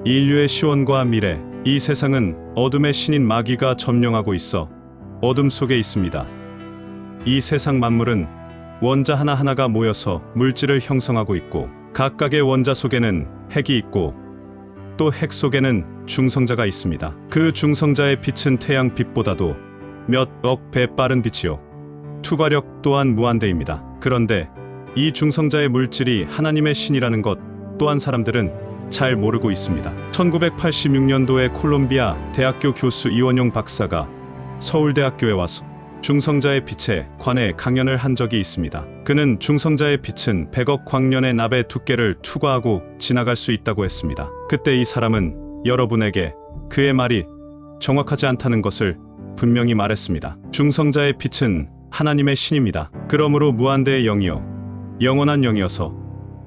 인류의 시원과 미래, 이 세상은 어둠의 신인 마귀가 점령하고 있어 어둠 속에 있습니다. 이 세상 만물은 원자 하나하나가 모여서 물질을 형성하고 있고, 각각의 원자 속에는 핵이 있고 또 핵 속에는 중성자가 있습니다. 그 중성자의 빛은 태양 빛보다도 몇 억 배 빠른 빛이요, 투과력 또한 무한대입니다. 그런데 이 중성자의 물질이 하나님의 신이라는 것 또한 사람들은 잘 모르고 있습니다. 1986년도에 콜롬비아 대학교 교수 이원용 박사가 서울대학교에 와서 중성자의 빛에 관해 강연을 한 적이 있습니다. 그는 중성자의 빛은 100억 광년의 납의 두께를 투과하고 지나갈 수 있다고 했습니다. 그때 이 사람은 여러분에게 그의 말이 정확하지 않다는 것을 분명히 말했습니다. 중성자의 빛은 하나님의 신입니다. 그러므로 무한대의 영이요, 영원한 영이어서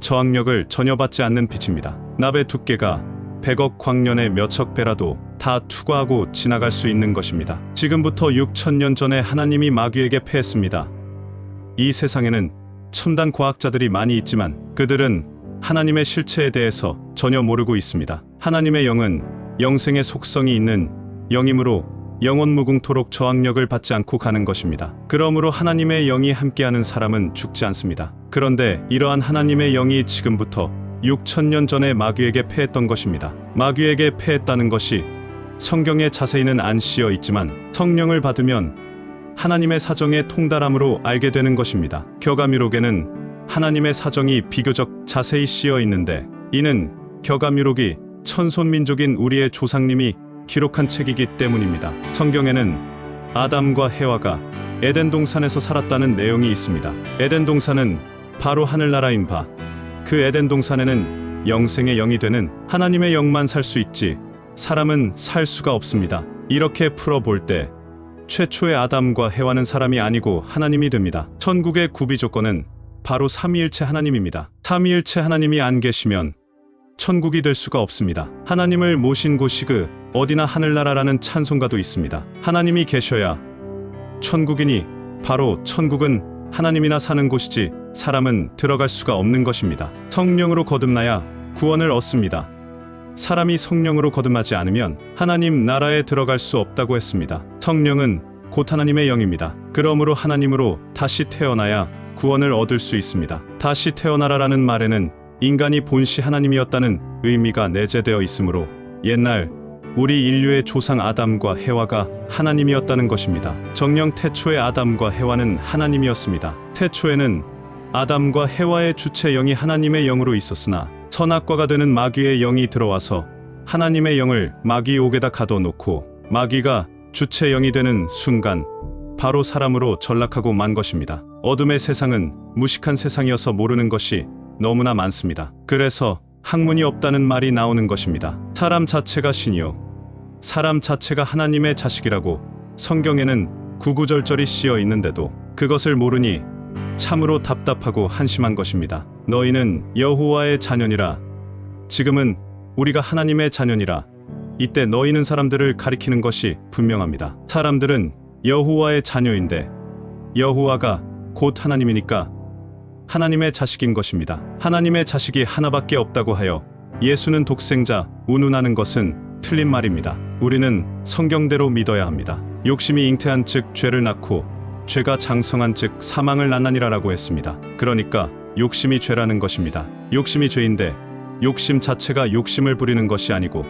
저항력을 전혀 받지 않는 빛입니다. 납의 두께가 100억 광년의 몇억 배라도 다 투과하고 지나갈 수 있는 것입니다. 지금부터 6천년 전에 하나님이 마귀에게 패했습니다. 이 세상에는 첨단 과학자들이 많이 있지만 그들은 하나님의 실체에 대해서 전혀 모르고 있습니다. 하나님의 영은 영생의 속성이 있는 영이므로 영원무궁토록 저항력을 받지 않고 가는 것입니다. 그러므로 하나님의 영이 함께하는 사람은 죽지 않습니다. 그런데 이러한 하나님의 영이 지금부터 6천년 전에 마귀에게 패했던 것입니다. 마귀에게 패했다는 것이 성경에 자세히는 안 씌어 있지만 성령을 받으면 하나님의 사정에 통달함으로 알게 되는 것입니다. 겨가미록에는 하나님의 사정이 비교적 자세히 씌어 있는데, 이는 겨가미록이 천손민족인 우리의 조상님이 기록한 책이기 때문입니다. 성경에는 아담과 해와가 에덴 동산에서 살았다는 내용이 있습니다. 에덴 동산은 바로 하늘나라인 바, 그 에덴 동산에는 영생의 영이 되는 하나님의 영만 살 수 있지 사람은 살 수가 없습니다. 이렇게 풀어볼 때 최초의 아담과 해와는 사람이 아니고 하나님이 됩니다. 천국의 구비 조건은 바로 삼위일체 하나님입니다. 삼위일체 하나님이 안 계시면 천국이 될 수가 없습니다. 하나님을 모신 곳이 그 어디나 하늘나라라는 찬송가도 있습니다. 하나님이 계셔야 천국이니 바로 천국은 하나님이나 사는 곳이지 사람은 들어갈 수가 없는 것입니다. 성령으로 거듭나야 구원을 얻습니다. 사람이 성령으로 거듭나지 않으면 하나님 나라에 들어갈 수 없다고 했습니다. 성령은 곧 하나님의 영입니다. 그러므로 하나님으로 다시 태어나야 구원을 얻을 수 있습니다. 다시 태어나라라는 말에는 인간이 본시 하나님이었다는 의미가 내재되어 있으므로 옛날 우리 인류의 조상 아담과 해와가 하나님이었다는 것입니다. 정녕 태초의 아담과 해와는 하나님이었습니다. 태초에는 아담과 해와의 주체 영이 하나님의 영으로 있었으나 선악과가 되는 마귀의 영이 들어와서 하나님의 영을 마귀 옥에다 가둬놓고 마귀가 주체 영이 되는 순간 바로 사람으로 전락하고 만 것입니다. 어둠의 세상은 무식한 세상이어서 모르는 것이 너무나 많습니다. 그래서 학문이 없다는 말이 나오는 것입니다. 사람 자체가 신이요, 사람 자체가 하나님의 자식이라고 성경에는 구구절절히 씌어 있는데도 그것을 모르니 참으로 답답하고 한심한 것입니다. 너희는 여호와의 자녀니라. 지금은 우리가 하나님의 자녀니라. 이때 너희는 사람들을 가리키는 것이 분명합니다. 사람들은 여호와의 자녀인데 여호와가 곧 하나님이니까 하나님의 자식인 것입니다. 하나님의 자식이 하나밖에 없다고 하여 예수는 독생자 운운하는 것은 틀린 말입니다. 우리는 성경대로 믿어야 합니다. 욕심이 잉태한 즉 죄를 낳고 죄가 장성한 즉 사망을 낳나니라라고 했습니다. 그러니까 욕심이 죄라는 것입니다. 욕심이 죄인데 욕심 자체가 욕심을 부리는 것이 아니고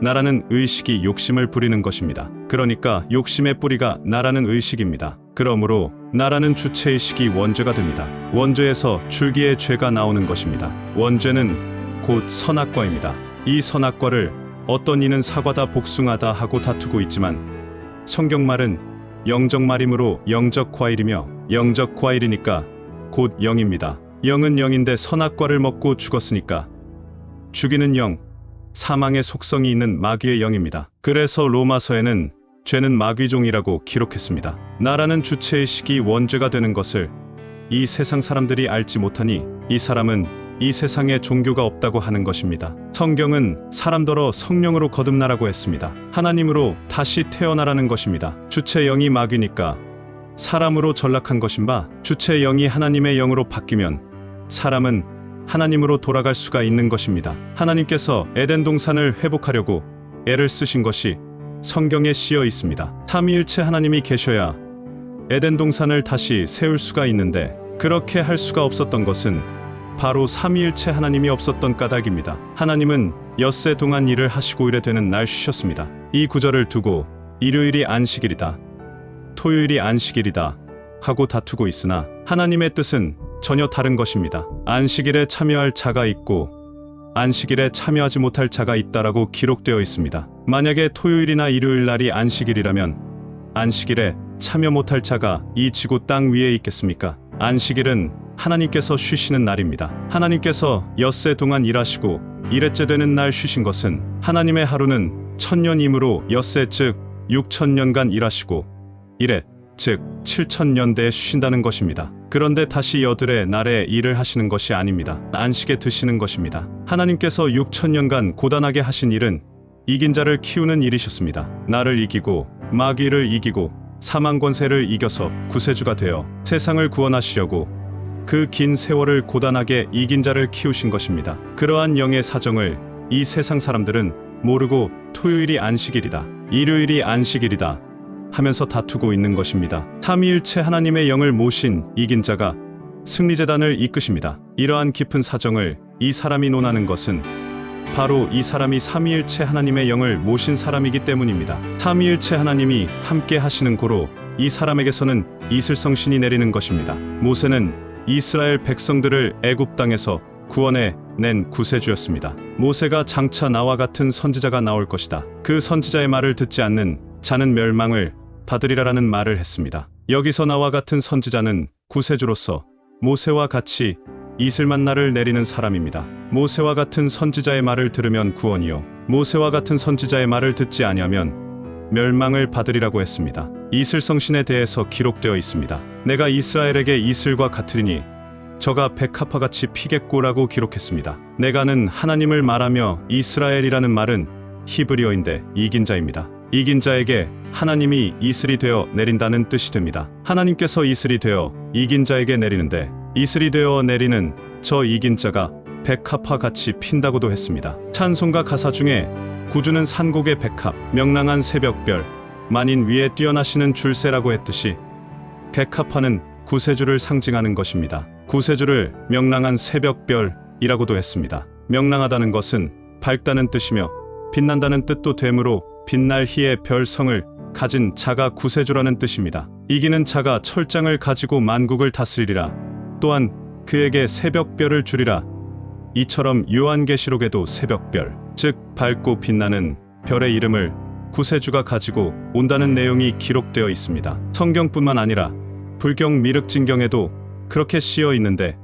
나라는 의식이 욕심을 부리는 것입니다. 그러니까 욕심의 뿌리가 나라는 의식입니다. 그러므로 나라는 주체의식이 원죄가 됩니다. 원죄에서 줄기의 죄가 나오는 것입니다. 원죄는 곧 선악과입니다. 이 선악과를 어떤 이는 사과다 복숭아다 하고 다투고 있지만 성경말은 영적말이므로 영적과일이며 영적과일이니까 곧 영입니다. 영은 영인데 선악과를 먹고 죽었으니까 죽이는 영, 사망의 속성이 있는 마귀의 영입니다. 그래서 로마서에는 죄는 마귀종이라고 기록했습니다. 나라는 주체의식이 원죄가 되는 것을 이 세상 사람들이 알지 못하니 이 사람은 이 세상에 종교가 없다고 하는 것입니다. 성경은 사람더러 성령으로 거듭나라고 했습니다. 하나님으로 다시 태어나라는 것입니다. 주체 영이 마귀니까 사람으로 전락한 것인 바 주체 영이 하나님의 영으로 바뀌면 사람은 하나님으로 돌아갈 수가 있는 것입니다. 하나님께서 에덴 동산을 회복하려고 애를 쓰신 것이 성경에 씌어 있습니다. 삼위일체 하나님이 계셔야 에덴 동산을 다시 세울 수가 있는데 그렇게 할 수가 없었던 것은 바로 삼위일체 하나님이 없었던 까닭입니다. 하나님은 엿새 동안 일을 하시고 이래 되는 날 쉬셨습니다. 이 구절을 두고 일요일이 안식일이다, 토요일이 안식일이다 하고 다투고 있으나 하나님의 뜻은 전혀 다른 것입니다. 안식일에 참여할 자가 있고 안식일에 참여하지 못할 자가 있다라고 기록되어 있습니다. 만약에 토요일이나 일요일 날이 안식일이라면 안식일에 참여 못할 자가 이 지구 땅 위에 있겠습니까? 안식일은 하나님께서 쉬시는 날입니다. 하나님께서 엿새 동안 일하시고 일회째 되는 날 쉬신 것은 하나님의 하루는 1000년이므로 엿새 즉 6000년간 일하시고 일회 즉 7000년대에 쉬신다는 것입니다. 그런데 다시 여들의 날에 일을 하시는 것이 아닙니다. 안식에 드시는 것입니다. 하나님께서 6000년간 고단하게 하신 일은 이긴 자를 키우는 일이셨습니다. 나를 이기고 마귀를 이기고 사망 권세를 이겨서 구세주가 되어 세상을 구원하시려고 그 긴 세월을 고단하게 이긴 자를 키우신 것입니다. 그러한 영의 사정을 이 세상 사람들은 모르고 토요일이 안식일이다, 일요일이 안식일이다 하면서 다투고 있는 것입니다. 삼위일체 하나님의 영을 모신 이긴 자가 승리제단을 이끄십니다. 이러한 깊은 사정을 이 사람이 논하는 것은 바로 이 사람이 삼위일체 하나님의 영을 모신 사람이기 때문입니다. 삼위일체 하나님이 함께 하시는 고로 이 사람에게서는 이슬성신이 내리는 것입니다. 모세는 이스라엘 백성들을 애굽 땅에서 구원해 낸 구세주였습니다. 모세가 장차 나와 같은 선지자가 나올 것이다, 그 선지자의 말을 듣지 않는 자는 멸망을 받으리라라는 말을 했습니다. 여기서 나와 같은 선지자는 구세주로서 모세와 같이 이슬만나를 내리는 사람입니다. 모세와 같은 선지자의 말을 들으면 구원이요, 모세와 같은 선지자의 말을 듣지 아니하면 멸망을 받으리라고 했습니다. 이슬성신에 대해서 기록되어 있습니다. 내가 이스라엘에게 이슬과 같으리니 저가 백합화같이 피겠고라고 기록했습니다. 내가는 하나님을 말하며 이스라엘이라는 말은 히브리어인데 이긴 자입니다. 이긴 자에게 하나님이 이슬이 되어 내린다는 뜻이 됩니다. 하나님께서 이슬이 되어 이긴 자에게 내리는데 이슬이 되어 내리는 저 이긴 자가 백합화같이 핀다고도 했습니다. 찬송가 가사 중에 구주는 산곡의 백합, 명랑한 새벽별, 만인 위에 뛰어나시는 줄새라고 했듯이 백합화는 구세주를 상징하는 것입니다. 구세주를 명랑한 새벽별이라고도 했습니다. 명랑하다는 것은 밝다는 뜻이며 빛난다는 뜻도 되므로 빛날 희의 별성을 가진 자가 구세주라는 뜻입니다. 이기는 자가 철장을 가지고 만국을 다스리리라, 또한 그에게 새벽별을 주리라. 이처럼 요한계시록에도 새벽별, 즉 밝고 빛나는 별의 이름을 구세주가 가지고 온다는 내용이 기록되어 있습니다. 성경뿐만 아니라 불경 미륵진경에도 그렇게 씌어 있는데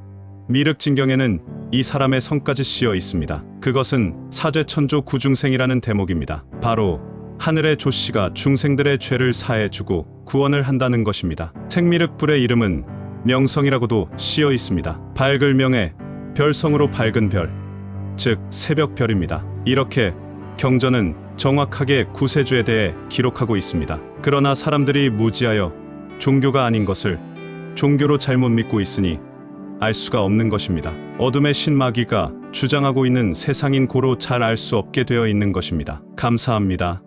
미륵진경에는 이 사람의 성까지 씌어 있습니다. 그것은 사죄천조 구중생이라는 대목입니다. 바로 하늘의 조씨가 중생들의 죄를 사해주고 구원을 한다는 것입니다. 생미륵불의 이름은 명성이라고도 씌어 있습니다. 밝을 명에 별성으로 밝은 별, 즉 새벽별입니다. 이렇게 경전은 정확하게 구세주에 대해 기록하고 있습니다. 그러나 사람들이 무지하여 종교가 아닌 것을 종교로 잘못 믿고 있으니 알 수가 없는 것입니다. 어둠의 신 마귀가 주장하고 있는 세상인 고로 잘 알 수 없게 되어 있는 것입니다. 감사합니다.